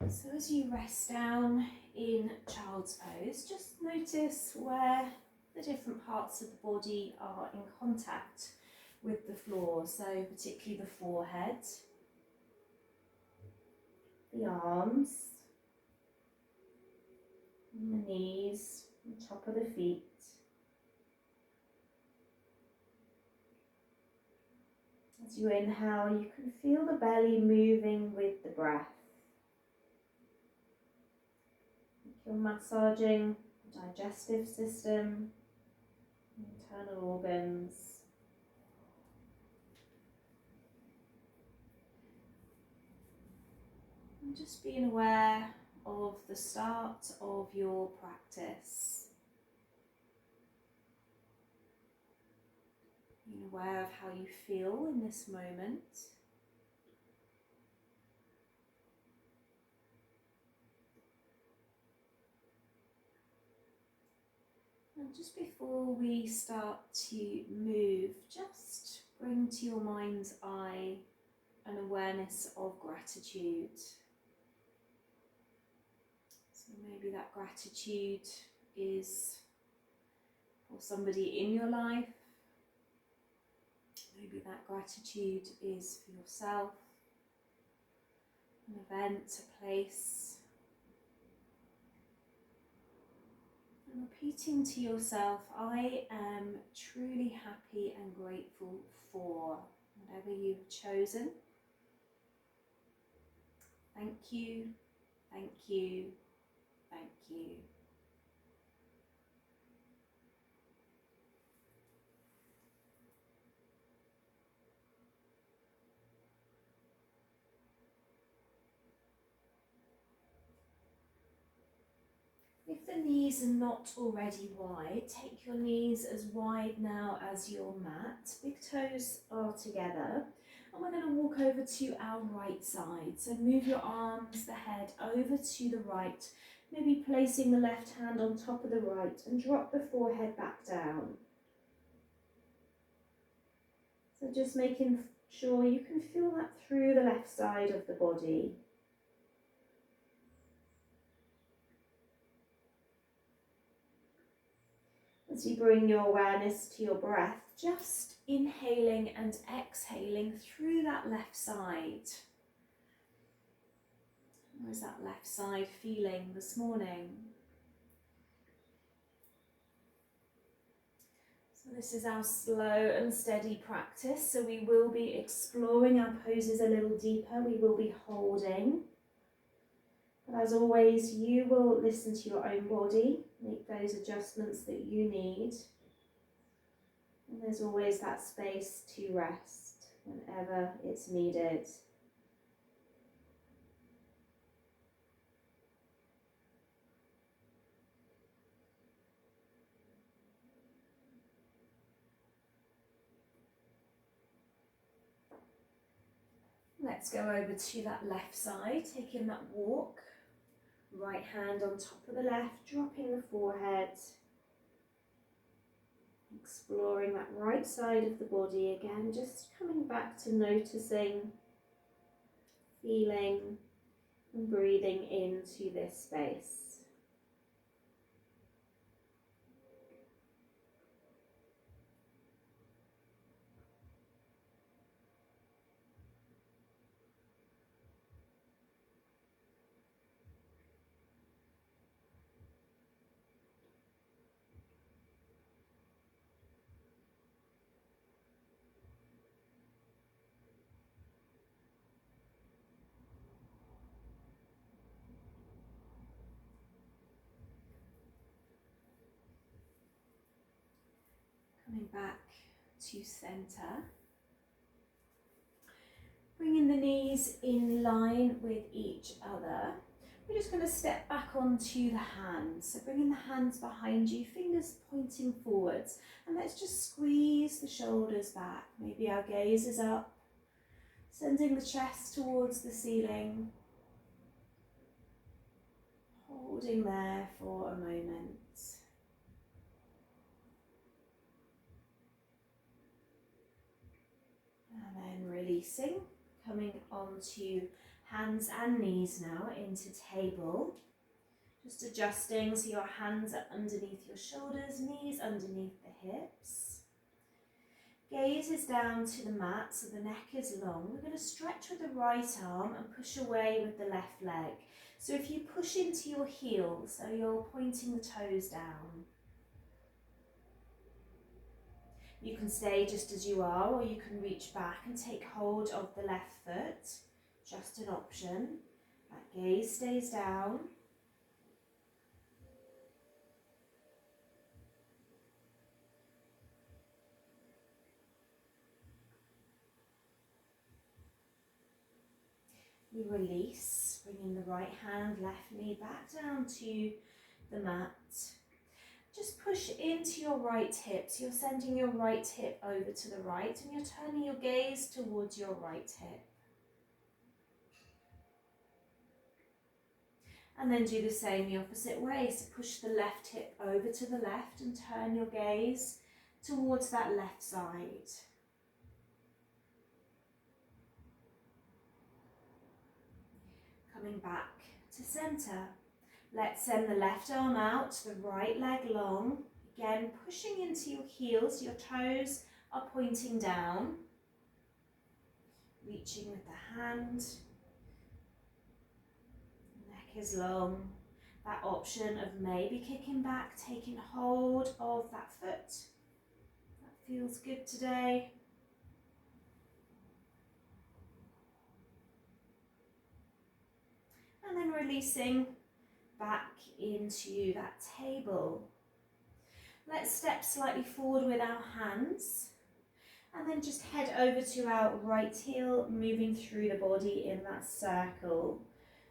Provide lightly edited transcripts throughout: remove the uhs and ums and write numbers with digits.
So as you rest down in child's pose, just notice where the different parts of the body are in contact with the floor. So particularly the forehead, the arms, and the knees, the top of the feet. As you inhale, you can feel the belly moving with the breath. You're massaging the digestive system, internal organs. And just being aware of the start of your practice. Being aware of how you feel in this moment. And just before we start to move, just bring to your mind's eye an awareness of gratitude. So maybe that gratitude is for somebody in your life. Maybe that gratitude is for yourself, an event, a place. And repeating to yourself, I am truly happy and grateful for whatever you've chosen. Thank you, thank you, thank you. If the knees are not already wide, take your knees as wide now as your mat. Big toes are together. And we're going to walk over to our right side. So move your arms, the head over to the right. Maybe placing the left hand on top of the right and drop the forehead back down. So just making sure you can feel that through the left side of the body. As you bring your awareness to your breath, just inhaling and exhaling through that left side. How is that left side feeling this morning? So this is our slow and steady practice. So we will be exploring our poses a little deeper. We will be holding. But as always, you will listen to your own body, make those adjustments that you need. And there's always that space to rest whenever it's needed. Let's go over to that left side, taking that walk. Right hand on top of the left, dropping the forehead. Exploring that right side of the body again, just coming back to noticing, feeling and breathing into this space. Coming back to center. Bringing the knees in line with each other. We're just going to step back onto the hands. So bringing the hands behind you, fingers pointing forwards. And let's just squeeze the shoulders back. Maybe our gaze is up. Sending the chest towards the ceiling. Holding there for a moment. And then releasing, coming onto Hands and knees now into table. Just adjusting so your hands are underneath your shoulders, knees underneath the hips. Gaze is down to the mat so the neck is long. We're going to stretch with the right arm and push away with the left leg. So if you push into your heel, so you're pointing the toes down. You can stay just as you are, or you can reach back and take hold of the left foot. Just an option. That gaze stays down. You release, bringing the right hand, left knee back down to the mat. Just push into your right hip. So you're sending your right hip over to the right and you're turning your gaze towards your right hip. And then do the same the opposite way. So push the left hip over to the left and turn your gaze towards that left side. Coming back to center. Let's send the left arm out, the right leg long. Again, pushing into your heels, your toes are pointing down. Reaching with the hand. Neck is long. That option of maybe kicking back, taking hold of that foot. That feels good today. And then releasing back into that table. Let's step slightly forward with our hands and then just head over to our right heel, moving through the body in that circle.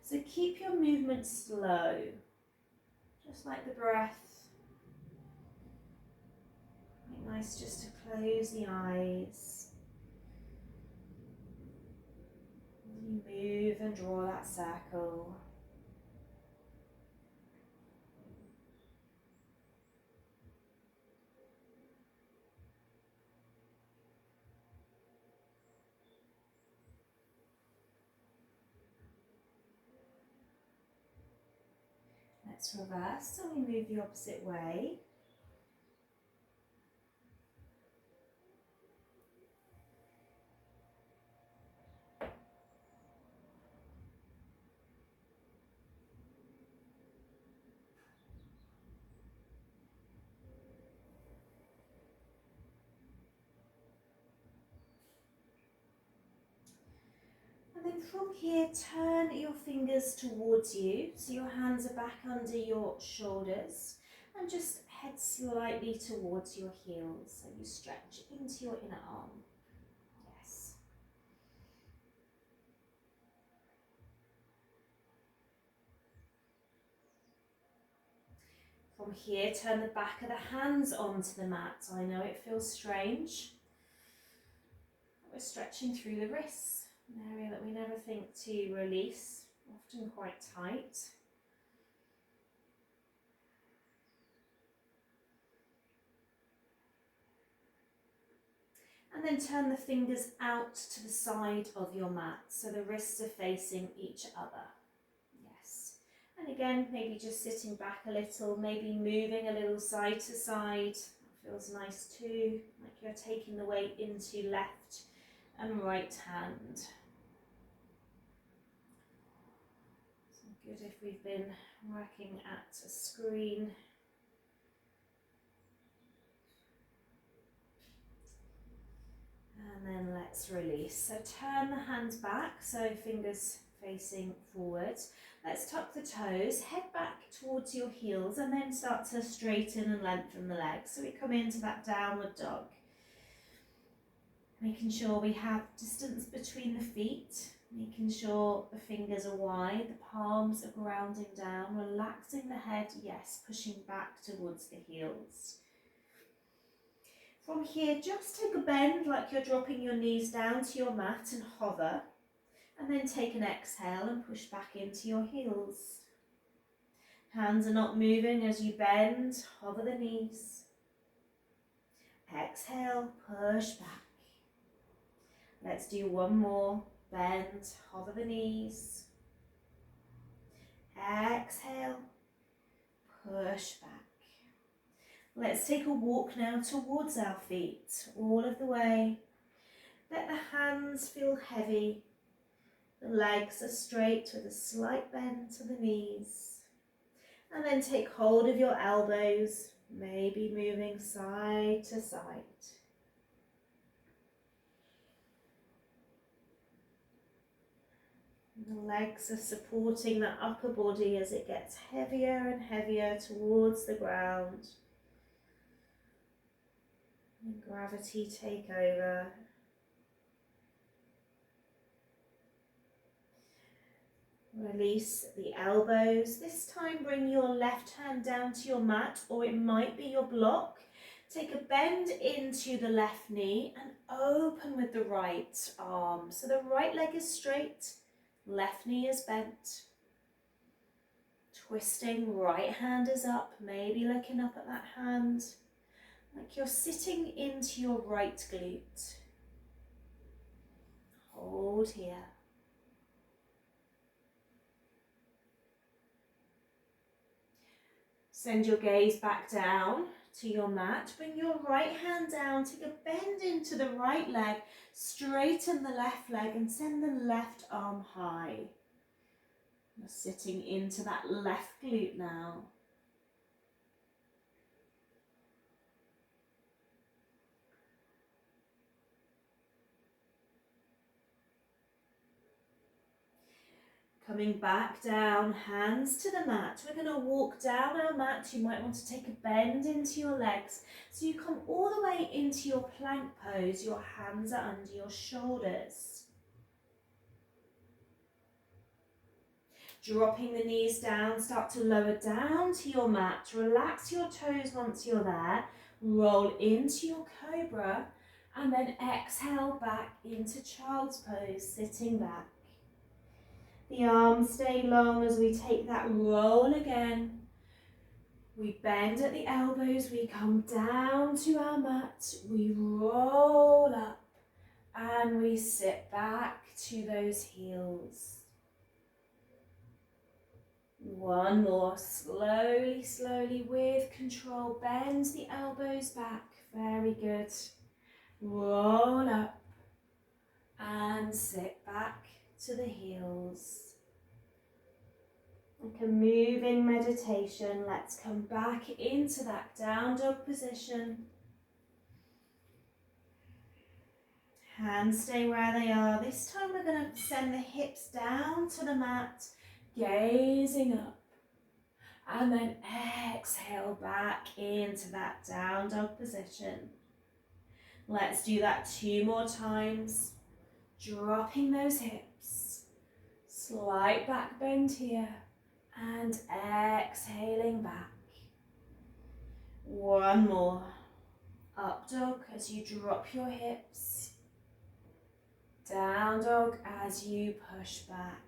So keep your movement slow, just like the breath. Quite nice just to close the eyes. You move and draw that circle. Let's reverse, so we move the opposite way. And then from here, turn your fingers towards you, so your hands are back under your shoulders, and just head slightly towards your heels, so you stretch into your inner arm. Yes. From here, turn the back of the hands onto the mat. I know it feels strange. We're stretching through the wrists, an area that we never think to release, often quite tight. And then turn the fingers out to the side of your mat, so the wrists are facing each other. Yes. And again, maybe just sitting back a little, maybe moving a little side to side. That feels nice too, like you're taking the weight into left and right hand. So good if we've been working at a screen. And then let's release. So turn the hands back, so fingers facing forward. Let's tuck the toes, head back towards your heels, and then start to straighten and lengthen the legs. So we come into that downward dog. Making sure we have distance between the feet, making sure the fingers are wide, the palms are grounding down, relaxing the head, yes, pushing back towards the heels. From here, just take a bend like you're dropping your knees down to your mat and hover. And then take an exhale and push back into your heels. Hands are not moving as you bend, hover the knees. Exhale, push back. Let's do one more. Bend, hover the knees. Exhale, push back. Let's take a walk now towards our feet, all of the way. Let the hands feel heavy. The legs are straight with a slight bend to the knees. And then take hold of your elbows, maybe moving side to side. The legs are supporting the upper body as it gets heavier and heavier towards the ground. And gravity take over. Release the elbows. This time bring your left hand down to your mat, or it might be your block. Take a bend into the left knee and open with the right arm. So the right leg is straight, left knee is bent. Twisting, right hand is up, maybe looking up at that hand, like you're sitting into your right glute. Hold here. Send your gaze back down to your mat. Bring your right hand down, take a bend into the right leg, straighten the left leg and send the left arm high. You're sitting into that left glute now. Coming back down, hands to the mat. We're going to walk down our mat. You might want to take a bend into your legs. So you come all the way into your plank pose. Your hands are under your shoulders. Dropping the knees down, start to lower down to your mat. Relax your toes once you're there. Roll into your cobra and then exhale back into child's pose, sitting back. The arms stay long as we take that roll again. We bend at the elbows, we come down to our mat, we roll up and we sit back to those heels. One more, slowly, slowly with control, bend the elbows back, very good. Roll up and sit back to the heels. Like a moving meditation, let's come back into that down dog position. Hands stay where they are. This time we're going to send the hips down to the mat, gazing up. And then exhale back into that down dog position. Let's do that 2 more times. Dropping those hips. Slight back bend here. And exhaling back. 1 more. Up dog as you drop your hips. Down dog as you push back.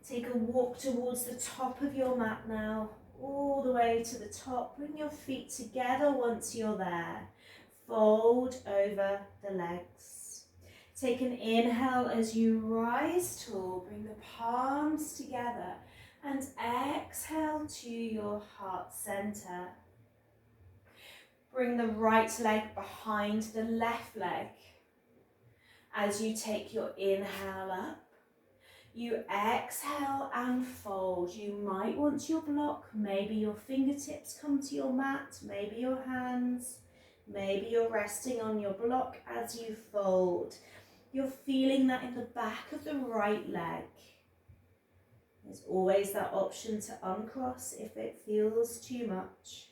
Take a walk towards the top of your mat now, all the way to the top. Bring your feet together once you're there. Fold over the legs. Take an inhale as you rise tall. Bring the palms together and exhale to your heart center. Bring the right leg behind the left leg. As you take your inhale up, you exhale and fold. You might want your block, maybe your fingertips come to your mat, maybe your hands, maybe you're resting on your block as you fold. You're feeling that in the back of the right leg. There's always that option to uncross if it feels too much.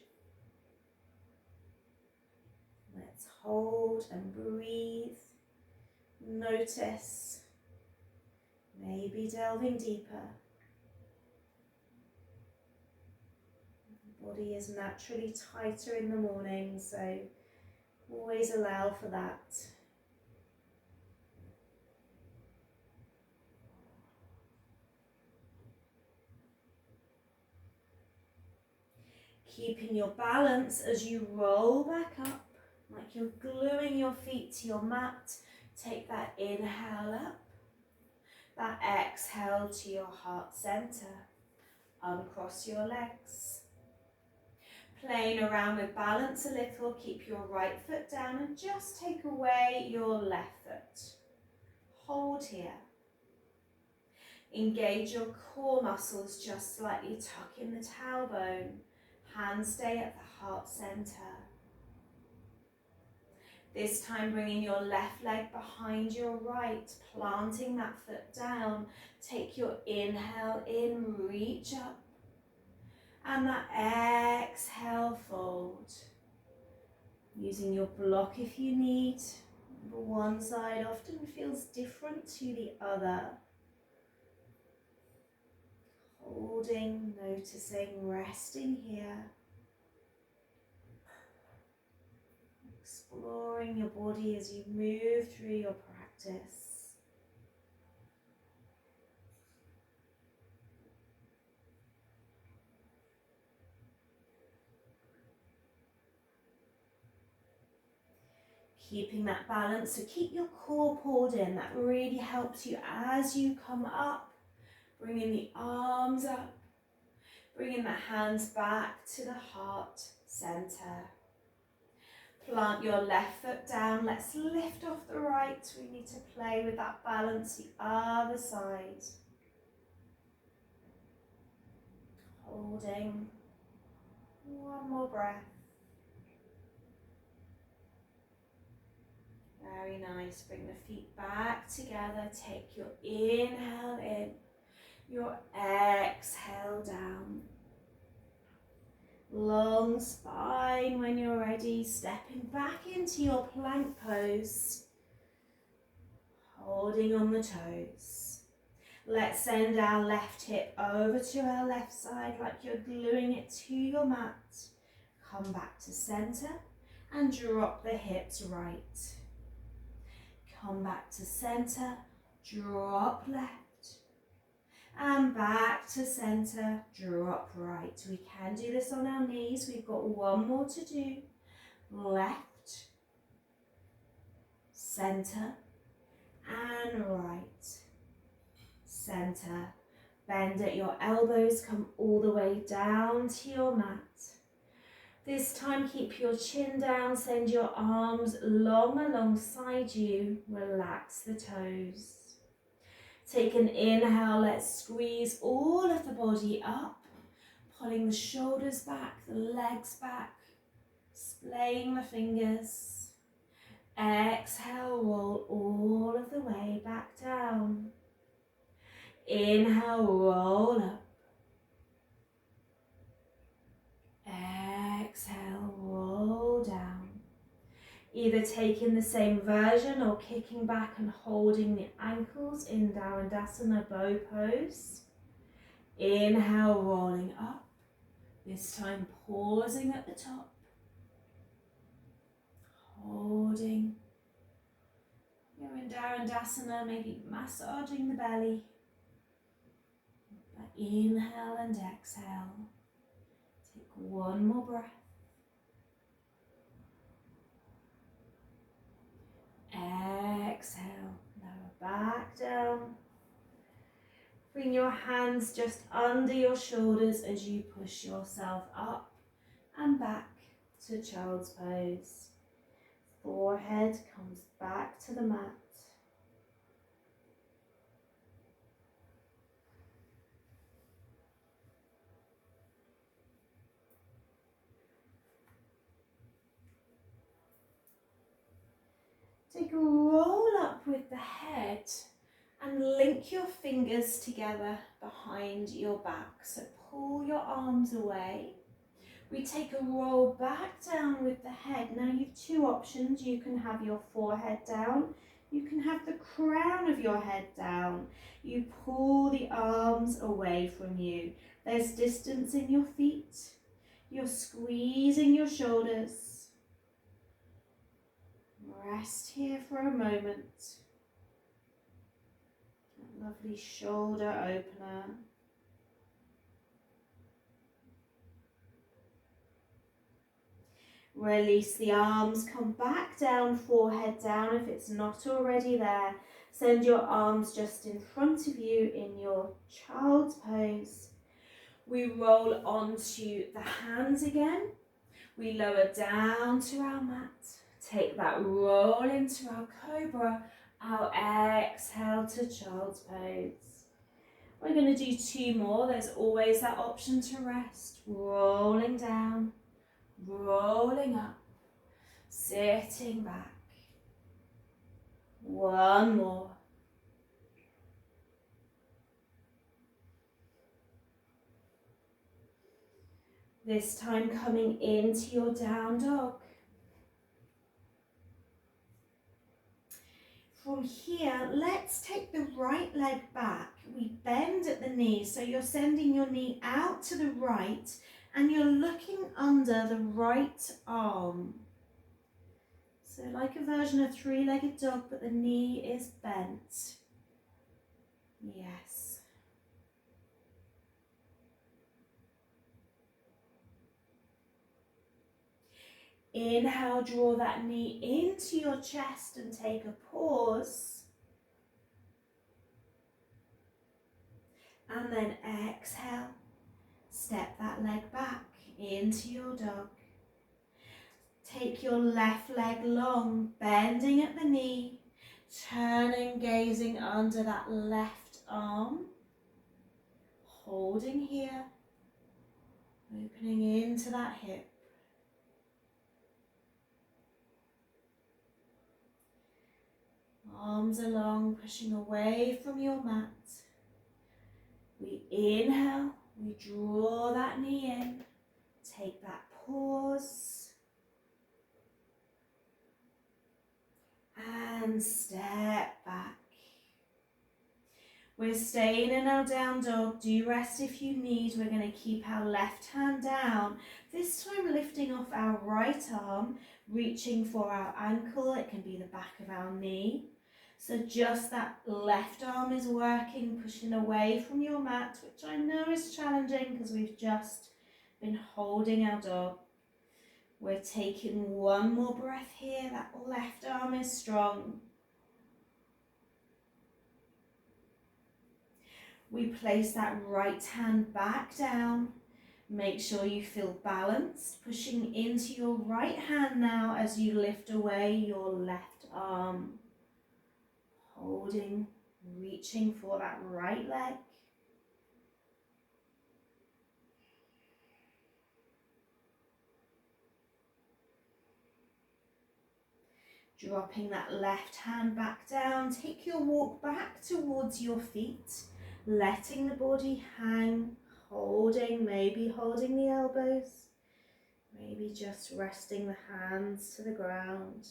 Let's hold and breathe. Notice. Maybe delving deeper. The body is naturally tighter in the morning, so always allow for that. Keeping your balance as you roll back up, like you're gluing your feet to your mat. Take that inhale up, that exhale to your heart center. Uncross your legs. Playing around with balance a little, keep your right foot down and just take away your left foot. Hold here. Engage your core muscles, just slightly tuck in the tailbone. Hands stay at the heart center. This time bringing your left leg behind your right, planting that foot down. Take your inhale in, reach up. And that exhale, fold. Using your block if you need. One side often feels different to the other. Holding, noticing, resting here. Exploring your body as you move through your practice. Keeping that balance, so keep your core pulled in. That really helps you as you come up. Bringing the arms up. Bringing the hands back to the heart center. Plant your left foot down. Let's lift off the right. We need to play with that balance the other side. Holding. One more breath. Very nice. Bring the feet back together. Take your inhale in. Your exhale down. Long spine when you're ready. Stepping back into your plank pose. Holding on the toes. Let's send our left hip over to our left side like you're gluing it to your mat. Come back to center and drop the hips right. Come back to center, drop left. And back to center, drop right. We can do this on our knees. We've got one more to do. Left, center, and right. Center. Bend at your elbows, come all the way down to your mat. This time keep your chin down, send your arms long alongside you. Relax the toes. Take an inhale, let's squeeze all of the body up, pulling the shoulders back, the legs back, splaying the fingers. Exhale, roll all of the way back down. Inhale, roll up. Exhale, roll down. Either taking the same version or kicking back and holding the ankles in Dharandasana bow pose. Inhale, rolling up. This time pausing at the top. Holding. You're in Dharandasana, maybe massaging the belly. Inhale and exhale. Take one more breath. Exhale, lower back down. Bring your hands just under your shoulders as you push yourself up and back to child's pose. Forehead comes back to the mat. Take a roll up with the head and link your fingers together behind your back. So pull your arms away. We take a roll back down with the head. Now you have two options. You can have your forehead down. You can have the crown of your head down. You pull the arms away from you. There's distance in your feet. You're squeezing your shoulders. Rest here for a moment. That lovely shoulder opener. Release the arms, come back down, forehead down if it's not already there. Send your arms just in front of you in your child's pose. We roll onto the hands again. We lower down to our mat. Take that roll into our cobra. Our exhale to child's pose. We're going to do 2 more. There's always that option to rest. Rolling down, rolling up, sitting back. 1 more. This time coming into your down dog. From here, let's take the right leg back. We bend at the knee, so you're sending your knee out to the right and you're looking under the right arm. So like a version of 3-legged dog, but the knee is bent. Yes. Inhale, draw that knee into your chest and take a pause. And then exhale, step that leg back into your dog. Take your left leg long, bending at the knee, turning, gazing under that left arm. Holding here, opening into that hip. Arms along, pushing away from your mat. We inhale, we draw that knee in, take that pause, and step back. We're staying in our down dog. Do rest if you need. We're going to keep our left hand down, this time lifting off our right arm, reaching for our ankle. It can be the back of our knee. So just that left arm is working, pushing away from your mat, which I know is challenging because we've just been holding our dog. We're taking 1 more breath here. That left arm is strong. We place that right hand back down. Make sure you feel balanced, pushing into your right hand now as you lift away your left arm. Holding, reaching for that right leg. Dropping that left hand back down. Take your walk back towards your feet, letting the body hang, holding, maybe holding the elbows, maybe just resting the hands to the ground,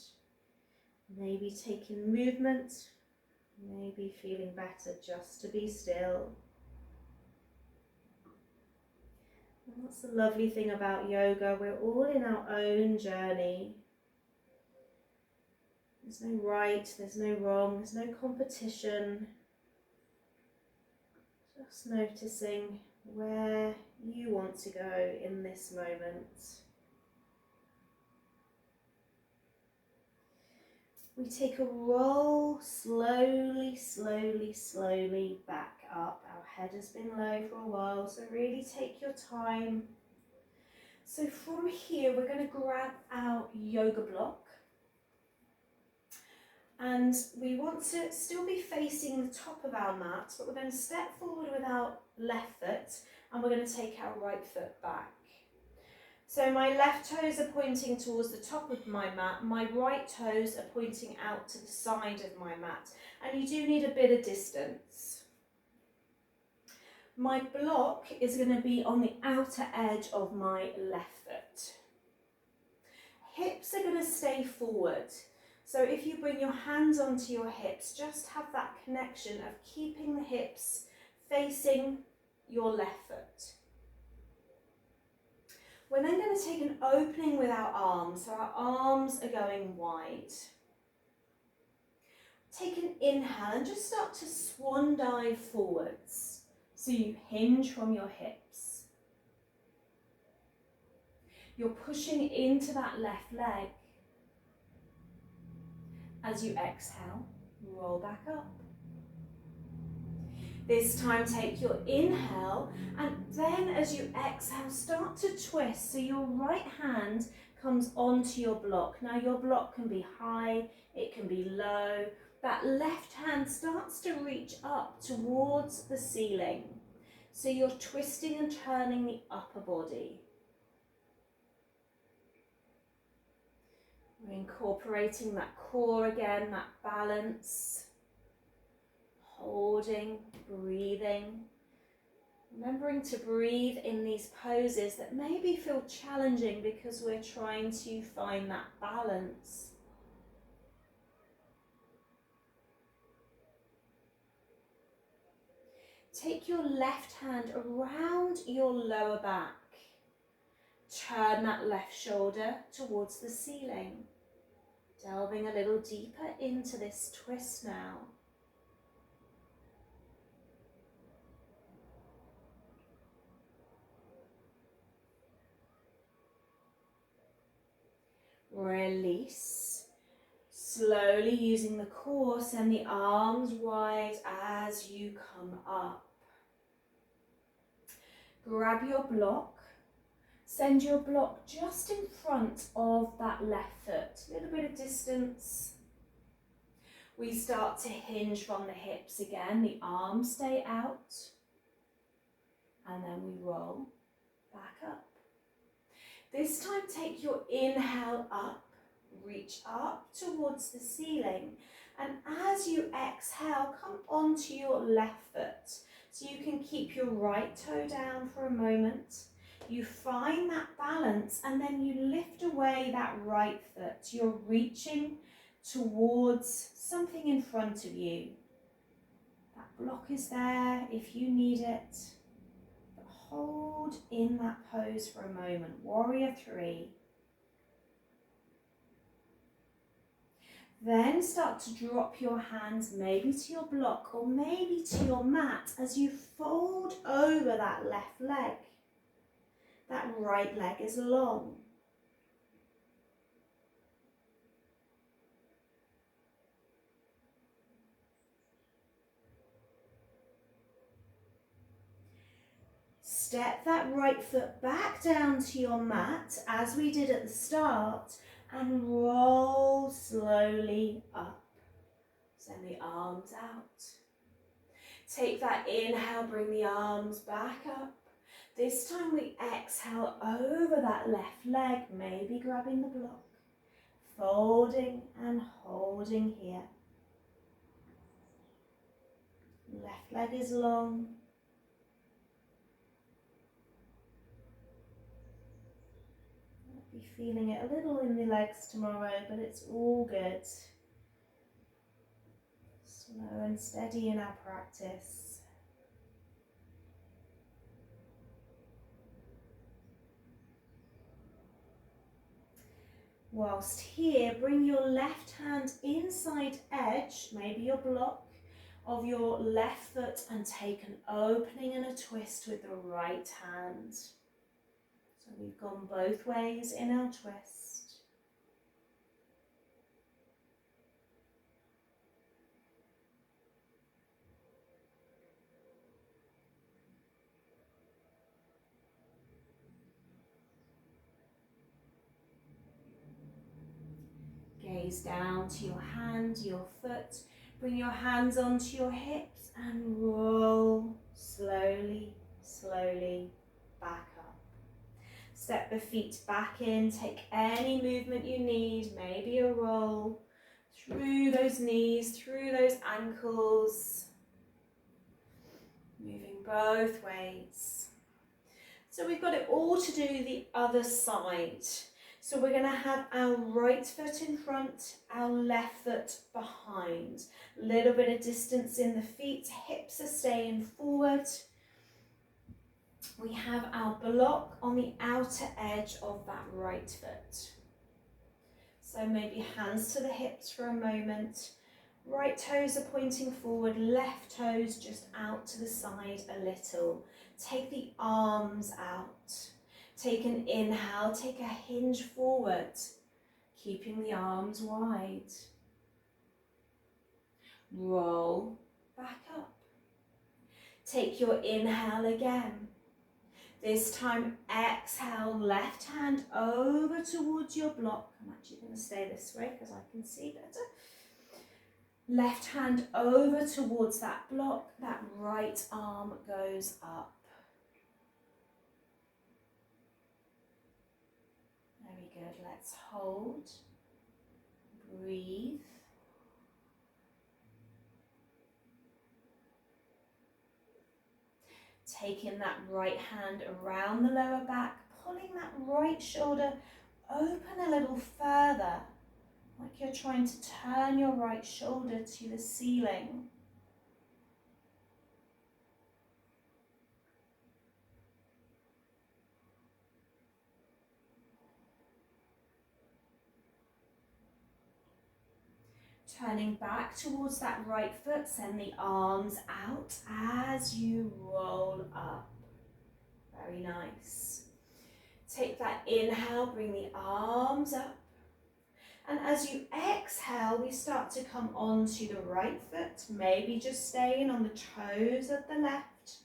maybe taking movement. Maybe feeling better just to be still. And that's the lovely thing about yoga. We're all in our own journey. There's no right, there's no wrong, there's no competition. Just noticing where you want to go in this moment. We take a roll, slowly, slowly, slowly back up. Our head has been low for a while, so really take your time. So from here, we're going to grab our yoga block. And we want to still be facing the top of our mat, but we're going to step forward with our left foot, and we're going to take our right foot back. So my left toes are pointing towards the top of my mat, my right toes are pointing out to the side of my mat, and you do need a bit of distance. My block is going to be on the outer edge of my left foot. Hips are going to stay forward, so if you bring your hands onto your hips, just have that connection of keeping the hips facing your left foot. We're then going to take an opening with our arms, so our arms are going wide. Take an inhale and just start to swan dive forwards, so you hinge from your hips. You're pushing into that left leg. As you exhale, roll back up. This time take your inhale, and then as you exhale, start to twist. So your right hand comes onto your block. Now your block can be high, it can be low. That left hand starts to reach up towards the ceiling. So you're twisting and turning the upper body. We're incorporating that core again, that balance. Holding, breathing. Remembering to breathe in these poses that maybe feel challenging because we're trying to find that balance. Take your left hand around your lower back. Turn that left shoulder towards the ceiling. Delving a little deeper into this twist now. Release. Slowly using the core, send the arms wide as you come up. Grab your block. Send your block just in front of that left foot. A little bit of distance. We start to hinge from the hips again. The arms stay out. And then we roll back up. This time take your inhale up. Reach up towards the ceiling, and as you exhale, come onto your left foot. So you can keep your right toe down for a moment. You find that balance, and then you lift away that right foot. You're reaching towards something in front of you. That block is there if you need it. But hold in that pose for a moment. Warrior 3. Then start to drop your hands maybe to your block or maybe to your mat as you fold over that left leg. That right leg is long. Step that right foot back down to your mat as we did at the start and roll slowly up. Send the arms out. Take that inhale, bring the arms back up. This time we exhale over that left leg, maybe grabbing the block. Folding and holding here. Left leg is long. I'll be feeling it a little in the legs tomorrow, but it's all good. Slow and steady in our practice. Whilst here, bring your left hand inside edge, maybe your block, of your left foot and take an opening and a twist with the right hand. So we've gone both ways in our twist. Gaze down to your hand, your foot. Bring your hands onto your hips and roll slowly, slowly back up. Step the feet back in, take any movement you need, maybe a roll through those knees, through those ankles, moving both ways. So we've got it all to do the other side. So we're going to have our right foot in front, our left foot behind. A little bit of distance in the feet, hips are staying forward. We have our block on the outer edge of that right foot. So maybe hands to the hips for a moment. Right toes are pointing forward, left toes just out to the side a little. Take the arms out. Take an inhale, take a hinge forward, keeping the arms wide. Roll back up. Take your inhale again. This time, exhale, left hand over towards your block. I'm actually going to stay this way because I can see better. Left hand over towards that block, that right arm goes up. Very good, let's hold, breathe. Taking that right hand around the lower back, pulling that right shoulder open a little further, like you're trying to turn your right shoulder to the ceiling. Turning back towards that right foot, send the arms out as you roll up. Very nice. Take that inhale, bring the arms up. And as you exhale, we start to come onto the right foot, maybe just staying on the toes of the left,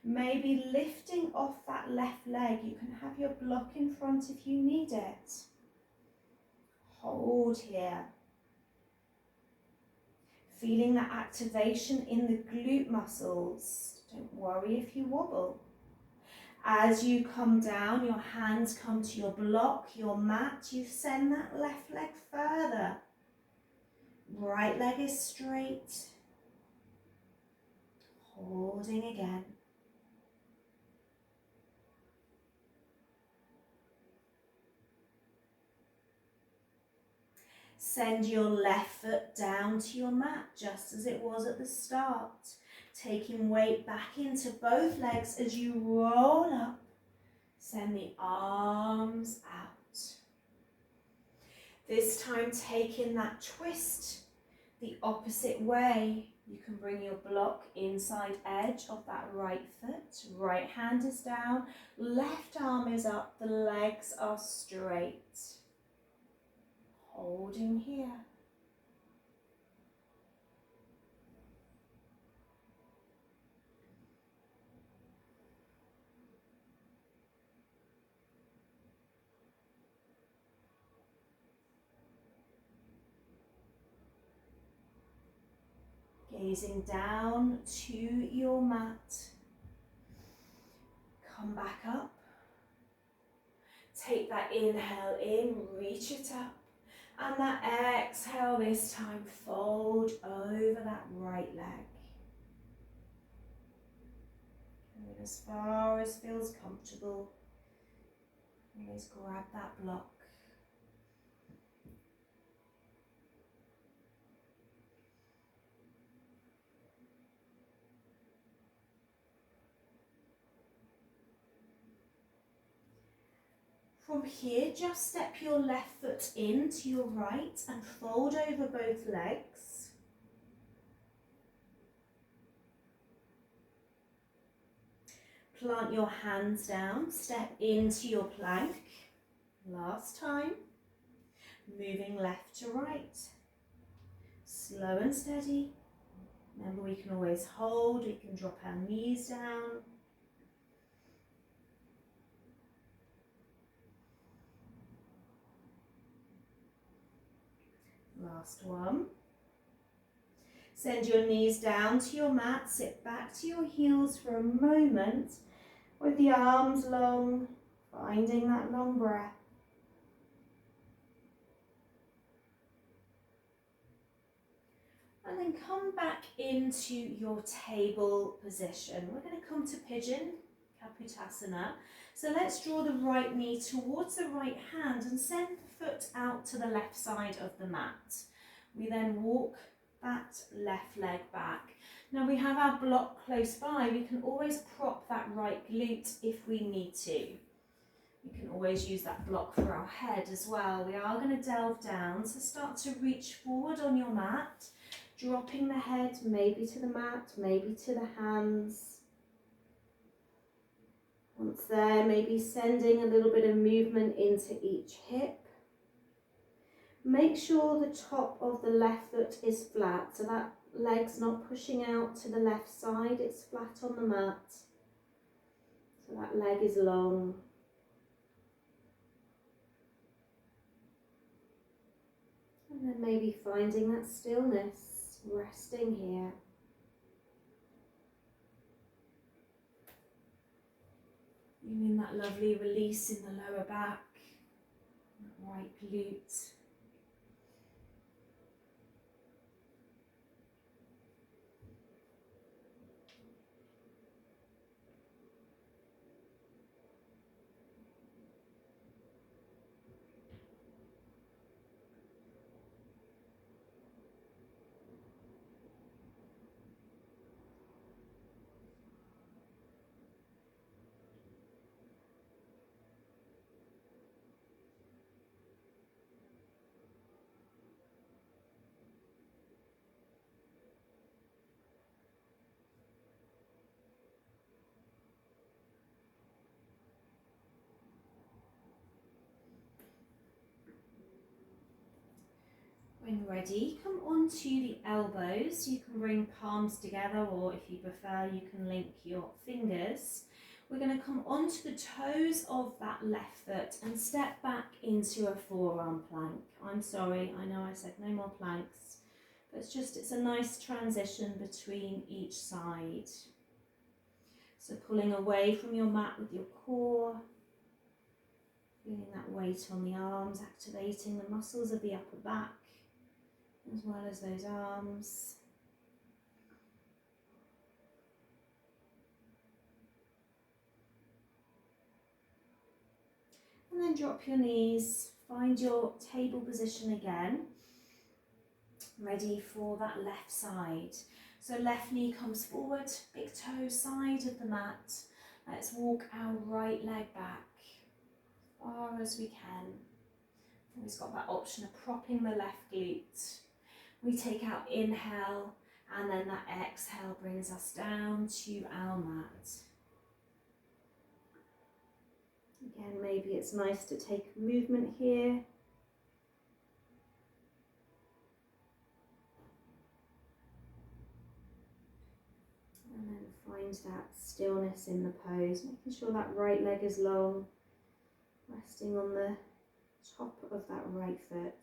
maybe lifting off that left leg. You can have your block in front if you need it. Hold here. Feeling that activation in the glute muscles. Don't worry if you wobble. As you come down, your hands come to your block, your mat. You send that left leg further. Right leg is straight. Holding again. Send your left foot down to your mat, just as it was at the start. Taking weight back into both legs as you roll up. Send the arms out. This time taking that twist the opposite way. You can bring your block inside edge of that right foot. Right hand is down, left arm is up, the legs are straight. Holding here. Gazing down to your mat. Come back up. Take that inhale in, reach it up. And that exhale this time, fold over that right leg. Going as far as feels comfortable. Always grab that block. From here, just step your left foot in to your right and fold over both legs. Plant your hands down, step into your plank. Last time. Moving left to right. Slow and steady. Remember, we can always hold, we can drop our knees down. Last one. Send your knees down to your mat, sit back to your heels for a moment with the arms long, finding that long breath. And then come back into your table position. We're going to come to pigeon, Kapotasana. So let's draw the right knee towards the right hand and send the foot out to the left side of the mat. We then walk that left leg back. Now we have our block close by. We can always prop that right glute if we need to. We can always use that block for our head as well. We are going to delve down, so start to reach forward on your mat. Dropping the head, maybe to the mat, maybe to the hands. Once there, maybe sending a little bit of movement into each hip. Make sure the top of the left foot is flat, so that leg's not pushing out to the left side, it's flat on the mat. So that leg is long. And then maybe finding that stillness, resting here. Feeling that lovely release in the lower back, that right glute. When ready, come onto the elbows. You can bring palms together, or if you prefer, you can link your fingers. We're going to come onto the toes of that left foot and step back into a forearm plank. I'm sorry, I know I said no more planks, but it's a nice transition between each side. So pulling away from your mat with your core, feeling that weight on the arms, activating the muscles of the upper back, as well as those arms. And then drop your knees, find your table position again, ready for that left side. So left knee comes forward, big toe side of the mat. Let's walk our right leg back as far as we can. Always got that option of propping the left glute. We take our inhale, and then that exhale brings us down to our mat. Again, maybe it's nice to take movement here. And then find that stillness in the pose, making sure that right leg is long, resting on the top of that right foot.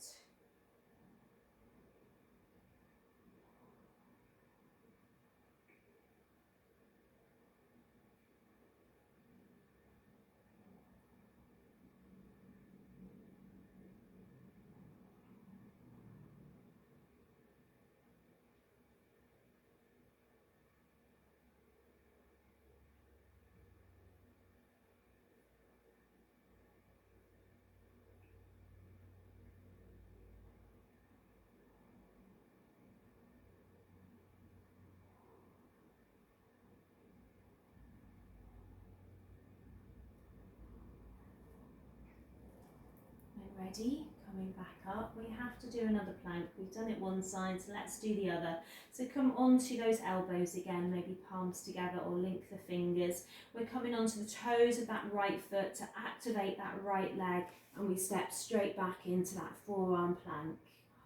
Ready, coming back up, we have to do another plank. We've done it one side, so let's do the other. So come onto those elbows again, maybe palms together or link the fingers. We're coming onto the toes of that right foot to activate that right leg, and we step straight back into that forearm plank,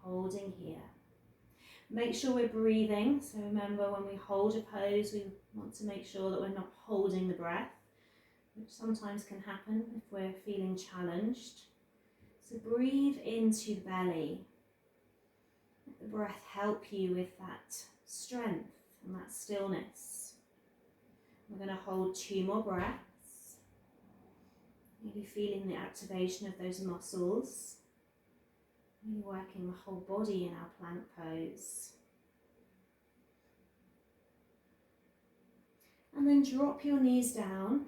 holding here. Make sure we're breathing, so remember when we hold a pose, we want to make sure that we're not holding the breath, which sometimes can happen if we're feeling challenged. So breathe into the belly. Let the breath help you with that strength and that stillness. We're going to hold 2 more breaths. Maybe feeling the activation of those muscles. Really working the whole body in our plank pose. And then drop your knees down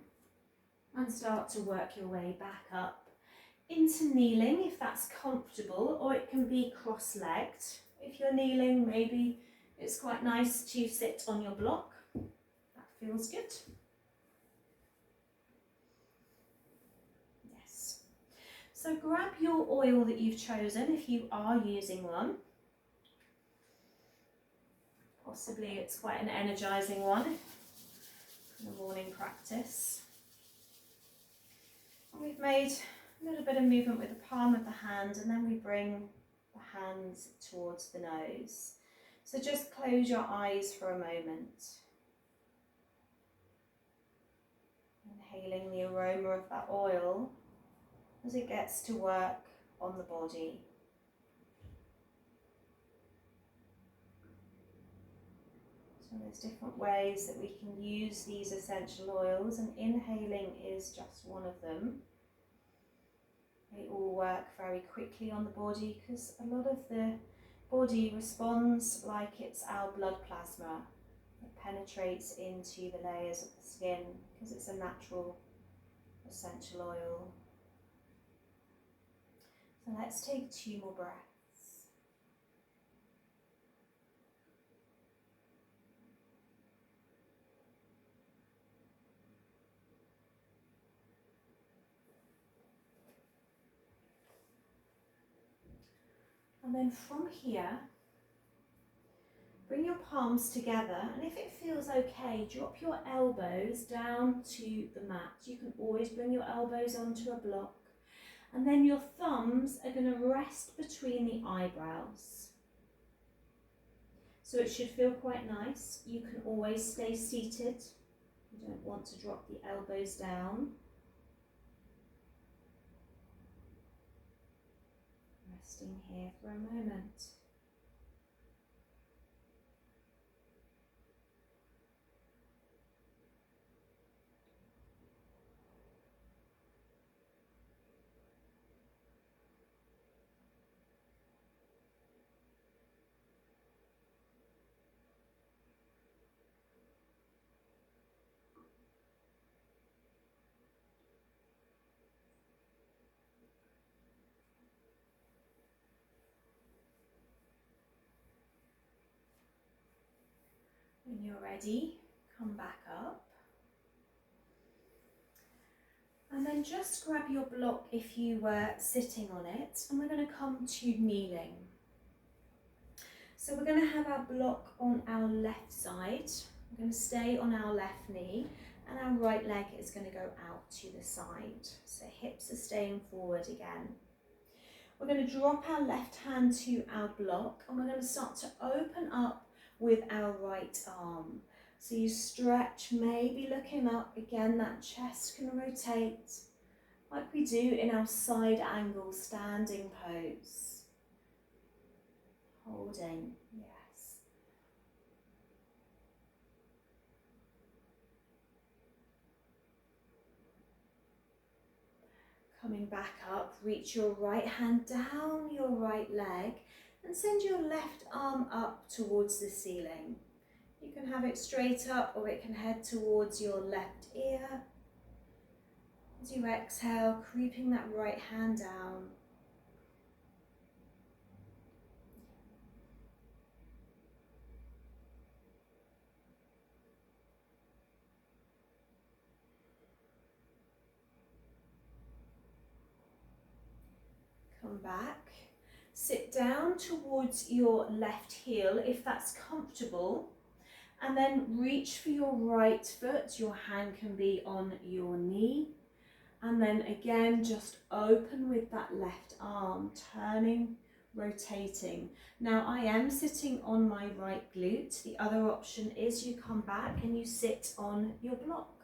and start to work your way back up into kneeling if that's comfortable, or it can be cross-legged. If you're kneeling, maybe it's quite nice to sit on your block. That feels good. Yes. So grab your oil that you've chosen if you are using one. Possibly it's quite an energizing one for the morning practice. We've made a little bit of movement with the palm of the hand, and then we bring the hands towards the nose. So just close your eyes for a moment. Inhaling the aroma of that oil as it gets to work on the body. So there's different ways that we can use these essential oils, and inhaling is just one of them. They all work very quickly on the body because a lot of the body responds like it's our blood plasma. It penetrates into the layers of the skin because it's a natural essential oil. So let's take 2 more breaths. And then from here, bring your palms together, and if it feels okay, drop your elbows down to the mat. You can always bring your elbows onto a block, and then your thumbs are going to rest between the eyebrows. So it should feel quite nice. You can always stay seated. You don't want to drop the elbows down. Resting here for a moment. When you're ready, come back up. And then just grab your block if you were sitting on it, and we're going to come to kneeling. So we're going to have our block on our left side. We're going to stay on our left knee, and our right leg is going to go out to the side. So hips are staying forward again. We're going to drop our left hand to our block, and we're going to start to open up with our right arm. So you stretch, maybe looking up. Again, that chest can rotate like we do in our side angle standing pose. Holding, yes. Coming back up, reach your right hand down your right leg and send your left arm up towards the ceiling. You can have it straight up, or it can head towards your left ear. As you exhale, creeping that right hand down. Come back. Sit down towards your left heel if that's comfortable. And then reach for your right foot. Your hand can be on your knee. And then again, just open with that left arm, turning, rotating. Now I am sitting on my right glute. The other option is you come back and you sit on your block.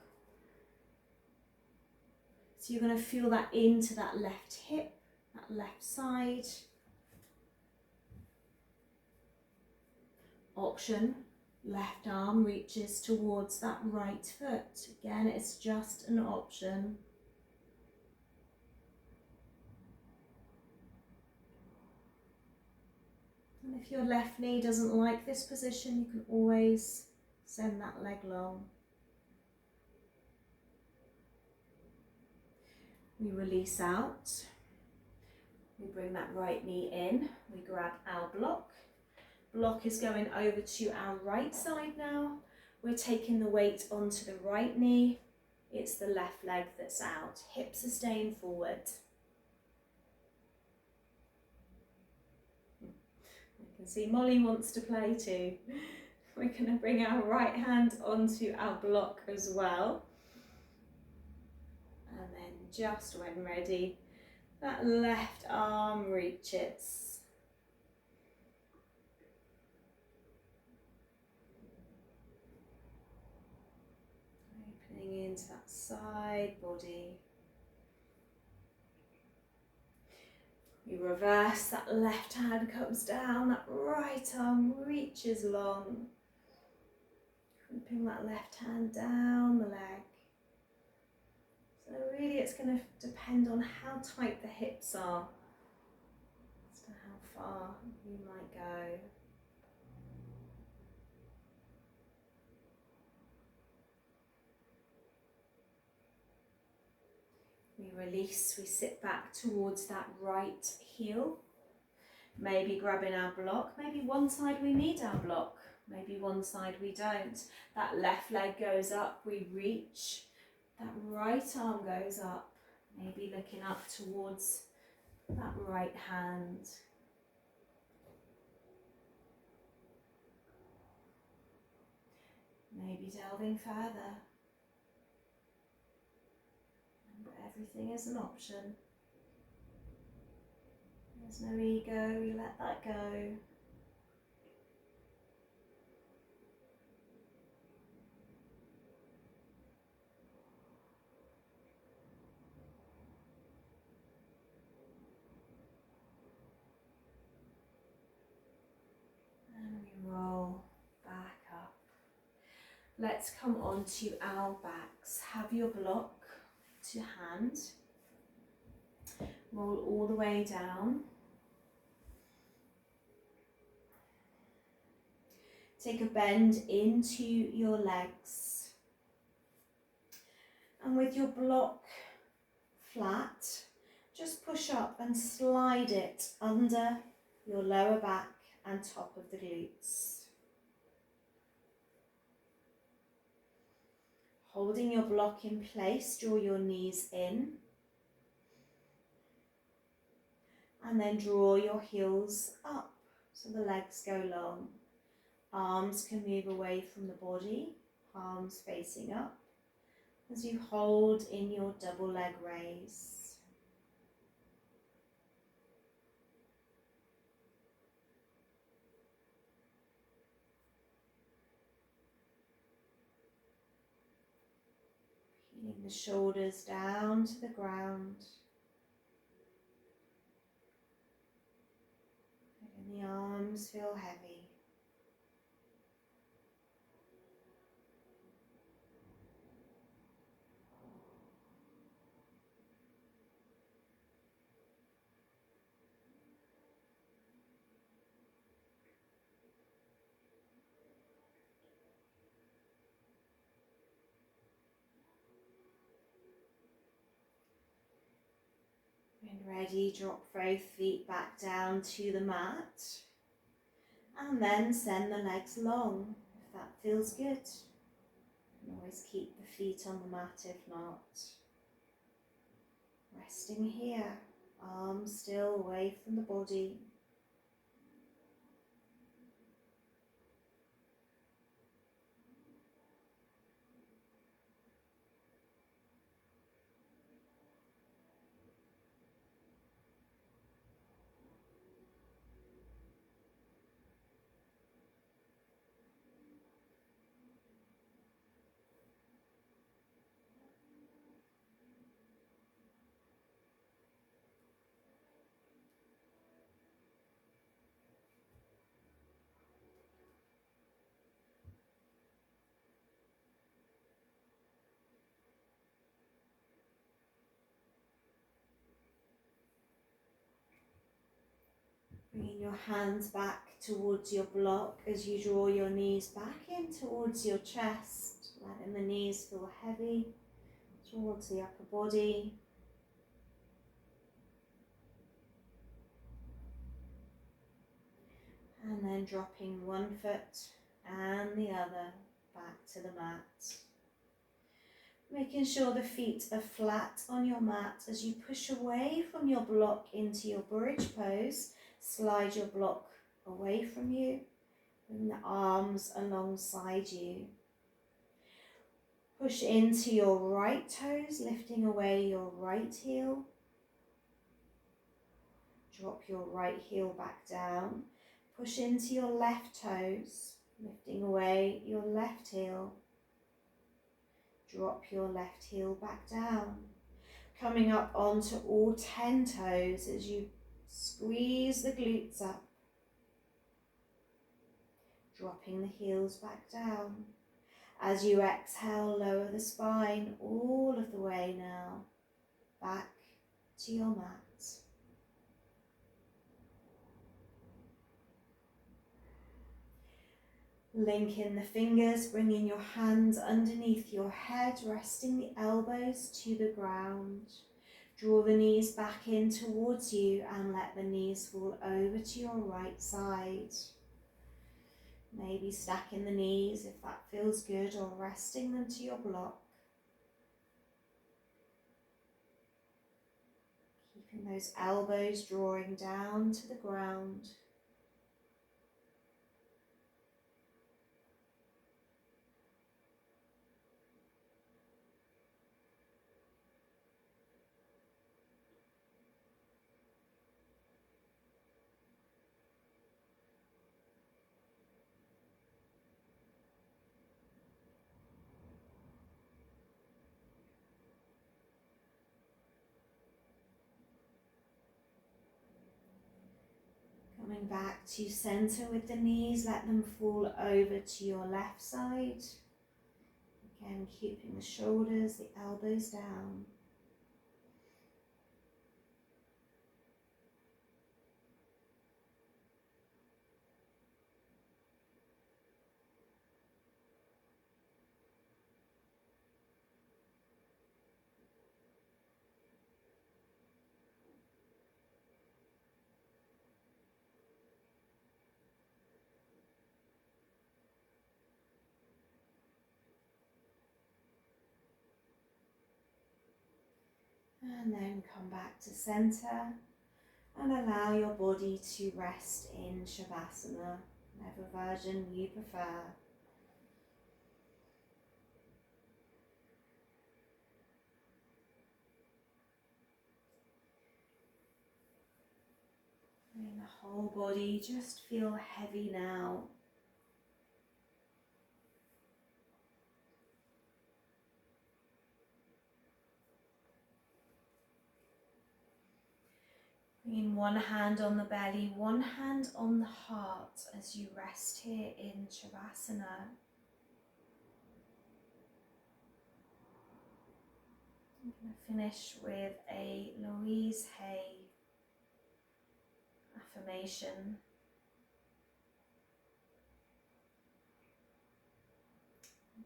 So you're going to feel that into that left hip, that left side. Option. Left arm reaches towards that right foot. Again, it's just an option. And if your left knee doesn't like this position, you can always send that leg long. We release out. We bring that right knee in. We grab our block. Block is going over to our right side now. We're taking the weight onto the right knee. It's the left leg that's out. Hips are staying forward. I can see Molly wants to play too. We're going to bring our right hand onto our block as well. And then just when ready, that left arm reaches. Opening into that side body. We reverse, that left hand comes down, that right arm reaches long. Creeping that left hand down the leg. So really it's going to depend on how tight the hips are as to how far you might go. We release, we sit back towards that right heel. Maybe grabbing our block, maybe one side we need our block, maybe one side we don't. That left leg goes up, we reach. That right arm goes up, maybe looking up towards that right hand. Maybe delving further. Remember, everything is an option. There's no ego, we let that go. And we roll back up. Let's come on to our backs. Have your block to hand. Roll all the way down. Take a bend into your legs. And with your block flat, just push up and slide it under your lower back and top of the glutes. Holding your block in place, draw your knees in. And then draw your heels up so the legs go long. Arms can move away from the body, palms facing up, as you hold in your double leg raise. Feeling the shoulders down to the ground. Letting the arms feel heavy. When ready, drop both feet back down to the mat. And then send the legs long, if that feels good. You can always keep the feet on the mat if not. Resting here, arms still away from the body. Bringing your hands back towards your block as you draw your knees back in towards your chest, letting the knees feel heavy towards the upper body. And then dropping one foot and the other back to the mat. Making sure the feet are flat on your mat as you push away from your block into your bridge pose. Slide your block away from you, bring the arms alongside you. Push into your right toes, lifting away your right heel. Drop your right heel back down. Push into your left toes, lifting away your left heel. Drop your left heel back down. Coming up onto all 10 toes as you squeeze the glutes up. Dropping the heels back down. As you exhale, lower the spine all of the way now, back to your mat. Link in the fingers, bringing your hands underneath your head, resting the elbows to the ground. Draw the knees back in towards you and let the knees fall over to your right side. Maybe stacking the knees if that feels good, or resting them to your block. Keeping those elbows drawing down to the ground. Coming back to center with the knees, let them fall over to your left side. Again, keeping the shoulders, the elbows down. And then come back to center and allow your body to rest in Shavasana, whatever version you prefer. And the whole body just feel heavy now. Bringing one hand on the belly, one hand on the heart as you rest here in Shavasana. I'm going to finish with a Louise Hay affirmation.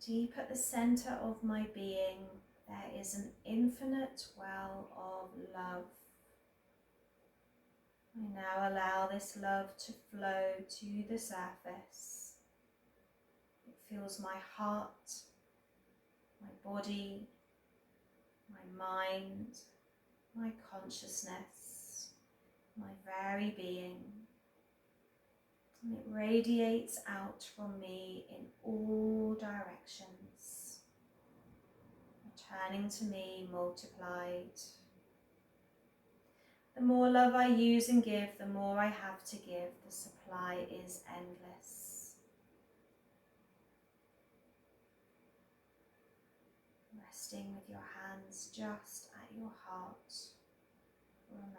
Deep at the center of my being, there is an infinite well of love. I now allow this love to flow to the surface. It fills my heart, my body, my mind, my consciousness, my very being. And it radiates out from me in all directions, returning to me multiplied. The more love I use and give, the more I have to give. The supply is endless. Resting with your hands just at your heart for a moment.